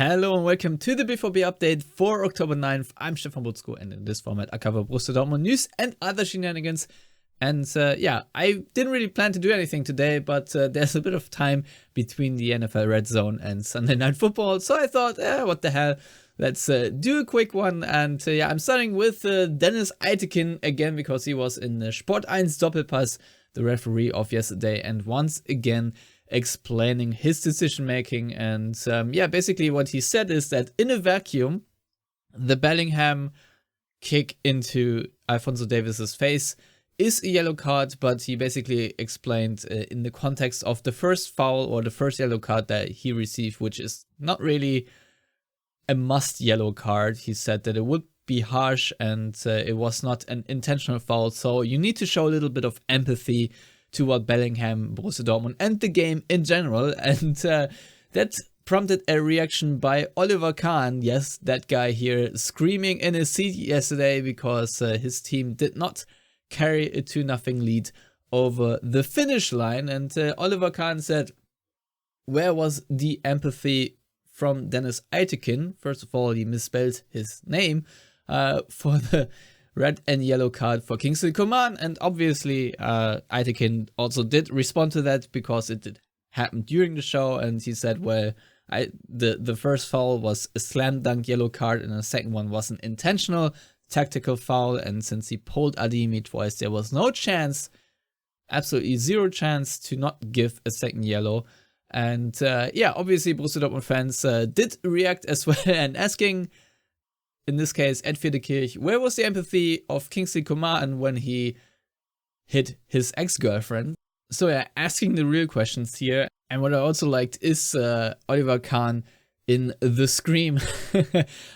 Hello and welcome to the BVB update for October 9th. I'm Stefan Butzko, and in this format I cover Borussia Dortmund news and other shenanigans. And yeah, I didn't really plan to do anything today, but there's a bit of time between the NFL Red Zone and Sunday Night Football, so I thought, what the hell, let's do a quick one. And yeah, I'm starting with Dennis Eitekin again, because he was in the Sport 1 Doppelpass, the referee of yesterday, and once again explaining his decision making. And yeah, basically what he said is that in a vacuum, the Bellingham kick into Alphonso Davies's face is a yellow card, but he basically explained in the context of the first foul or the first yellow card that he received, which is not really a must yellow card. He said that it would be harsh and it was not an intentional foul, so you need to show a little bit of empathy toward Bellingham, Borussia Dortmund, and the game in general. And that prompted a reaction by Oliver Kahn, yes, that guy here, screaming in his seat yesterday because his team did not carry a 2-0 lead over the finish line. And Oliver Kahn said, where was the empathy from Dennis Eitekin? First of all, he misspelled his name for the red and yellow card for Coman, and obviously Eitekin also did respond to that because it did happen during the show, and he said, well, the first foul was a slam dunk yellow card and the second one was an intentional tactical foul, and since he pulled Adimi twice, there was no chance, absolutely zero chance, to not give a second yellow. And yeah, obviously Borussia Dortmund fans did react as well, and asking, in this case, Ed Fiedekirch, where was the empathy of Kingsley Coman when he hit his ex-girlfriend? So yeah, asking the real questions here. And what I also liked is Oliver Kahn in the scream.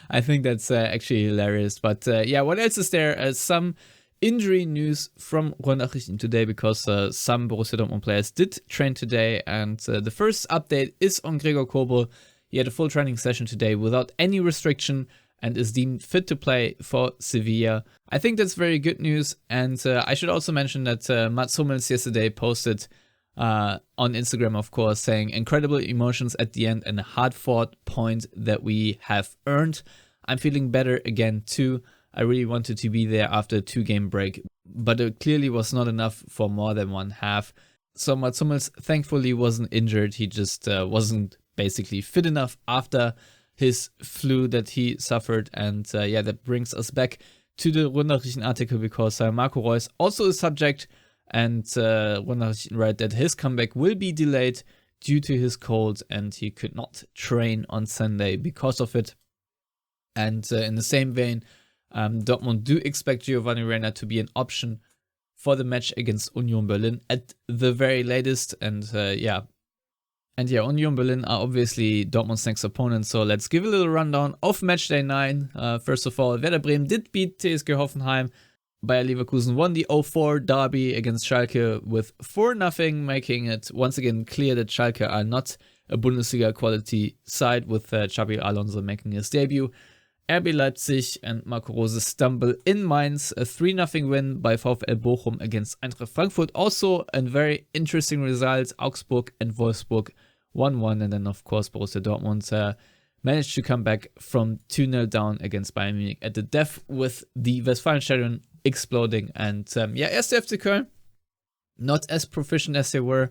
I think that's actually hilarious. But yeah, what else is there? Some injury news from Ruhr-Nachrichten today, because some Borussia Dortmund players did train today. And the first update is on Gregor Kobel. He had a full training session today without any restriction and is deemed fit to play for Sevilla. I think that's very good news. And I should also mention that Mats Hummels yesterday posted on Instagram, of course, saying incredible emotions at the end and a hard-fought point that we have earned. I'm feeling better again too. I really wanted to be there after a 2-game break, but it clearly was not enough for more than one half. So Mats Hummels thankfully wasn't injured. He just wasn't basically fit enough after his flu that he suffered. And yeah, that brings us back to the Ruhr-Nachrichten article, because Marco Reus also is subject, and Ruhr-Nachrichten write that his comeback will be delayed due to his cold and he could not train on Sunday because of it. And in the same vein, Dortmund do expect Giovanni Reina to be an option for the match against Union Berlin at the very latest. And yeah, Union Berlin are obviously Dortmund's next opponent, so let's give a little rundown of matchday 9. First of all, Werder Bremen did beat TSG Hoffenheim. Bayer Leverkusen won the 0-4 derby against Schalke with 4-0, making it once again clear that Schalke are not a Bundesliga quality side, with Xabi Alonso making his debut. RB Leipzig and Marco Rose stumble in Mainz, a 3-0 win by VfL Bochum against Eintracht Frankfurt. Also a very interesting result, Augsburg and Wolfsburg 1-1, and then of course Borussia Dortmund managed to come back from 2-0 down against Bayern Munich at the death, with the Westfalenstadion exploding. And yeah, 1. FC Köln, not as proficient as they were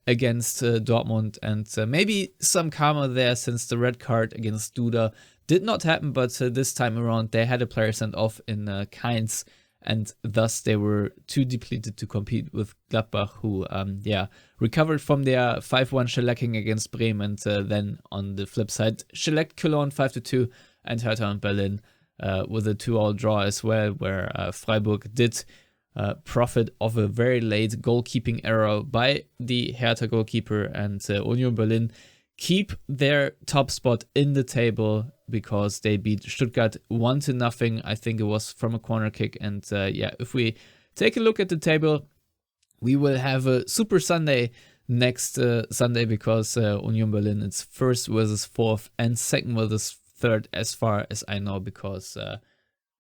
against Dortmund, and maybe some karma there since the red card against Duda did not happen, but this time around they had a player sent off in Kahns, and thus they were too depleted to compete with Gladbach, who yeah, recovered from their 5-1 shellacking against Bremen, and then on the flip side shellacked Cologne 5-2, and Hertha and Berlin with a 2-2 draw as well, where Freiburg did profit of a very late goalkeeping error by the Hertha goalkeeper, and Union Berlin keep their top spot in the table because they beat Stuttgart 1-0. I think it was from a corner kick. And yeah, if we take a look at the table, we will have a Super Sunday next Sunday, because Union Berlin is first versus fourth and second versus third, as far as I know, because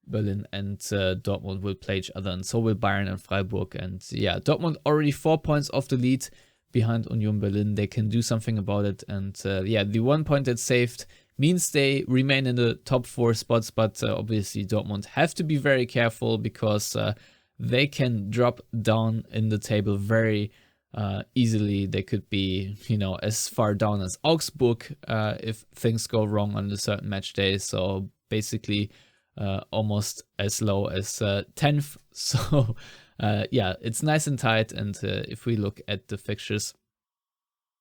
Berlin and Dortmund will play each other, and so will Bayern and Freiburg. And yeah, Dortmund already 4 points off the lead behind Union Berlin. They can do something about it. And yeah, the 1 point that saved means they remain in the top 4 spots, but obviously Dortmund have to be very careful because they can drop down in the table very easily. They could be, as far down as Augsburg if things go wrong on a certain match day. So basically almost as low as 10th. So yeah, it's nice and tight. And if we look at the fixtures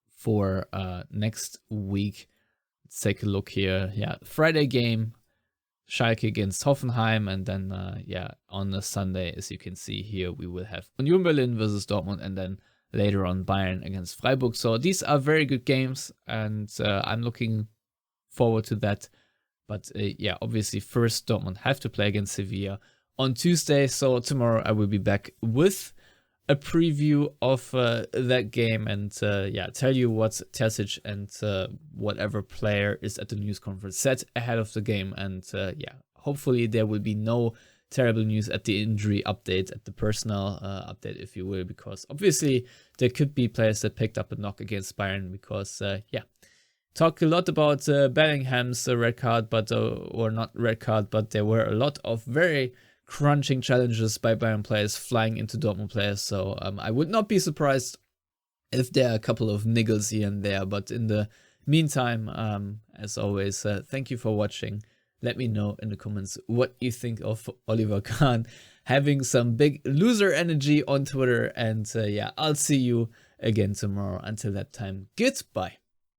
for next week, let's take a look here. Yeah, Friday game, Schalke against Hoffenheim, and then yeah, on the Sunday, as you can see here, we will have Union Berlin versus Dortmund, and then later on Bayern against Freiburg. So these are very good games, and I'm looking forward to that. But yeah, obviously first Dortmund have to play against Sevilla on Tuesday. So tomorrow I will be back with a preview of that game, and yeah, tell you what Terzic and whatever player is at the news conference said ahead of the game. And yeah, hopefully there will be no terrible news at the injury update, at the personnel update, if you will, because obviously there could be players that picked up a knock against Bayern, because yeah, talk a lot about Bellingham's red card, but or not red card, but there were a lot of very crunching challenges by Bayern players flying into Dortmund players. So I would not be surprised if there are a couple of niggles here and there. But in the meantime, as always, thank you for watching. Let me know in the comments what you think of Oliver Kahn having some big loser energy on Twitter. And yeah, I'll see you again tomorrow. Until that time, goodbye.